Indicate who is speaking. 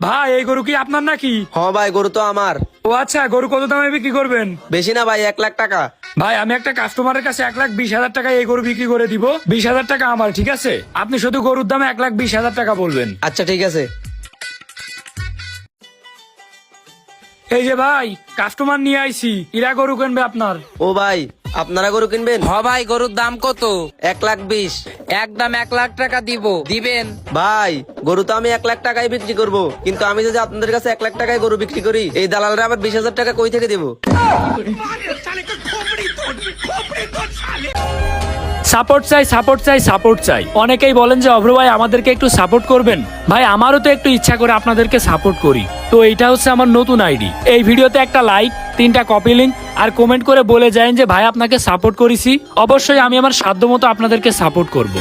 Speaker 1: ভাই এই গরু কি আপনার নাকি?
Speaker 2: হ্যাঁ ভাই, গরু তো আমার।
Speaker 1: ও আচ্ছা, গরু কত দামে বিক্রি করবেন?
Speaker 2: বেশি না ভাই, 1 লাখ টাকা।
Speaker 1: ভাই আমি একটা কাস্টমারের কাছে 1,20,000 টাকায় এই গরু বিক্রি করে দিব। 20,000 টাকা আমার, ঠিক আছে? আপনি শুধু গরুর দামে 1,20,000 টাকা বলবেন।
Speaker 2: আচ্ছা ঠিক আছে।
Speaker 1: এই যে ভাই, কাস্টমার নিয়ে আইছি, ইরা গরু কিনবে আপনার।
Speaker 2: ও ভাই, আপনারা গরু কিনবেন?
Speaker 3: হ ভাই, গরুর দাম কত?
Speaker 2: 1,20,000।
Speaker 3: একদম 1 লাখ টাকা দিবেন?
Speaker 2: ভাই, গরু তো আমি 1 লাখ টাকায় বিক্রি করব, কিন্তু আমি যদি আপনাদের কাছে 1 লাখ টাকায় গরু বিক্রি করি, এই দালালরা আবার 20,000 টাকা কই থেকে দেবো?
Speaker 1: সাপোর্ট চাই, সাপোর্ট চাই, সাপোর্ট চাই। অনেকেই বলেন যে অভ্র ভাই আমাদেরকে একটু সাপোর্ট করবেন। ভাই আমারও তো একটু ইচ্ছা করে আপনাদেরকে সাপোর্ট করি। তো এইটা হচ্ছে আমার নতুন আইডি। এই ভিডিওতে একটা লাইক, 3টা কপি লিঙ্ক আর কমেন্ট করে বলে যান যে ভাই আপনাকে সাপোর্ট করেছি। অবশ্যই আমি আমার সাধ্যমতো আপনাদেরকে সাপোর্ট করব।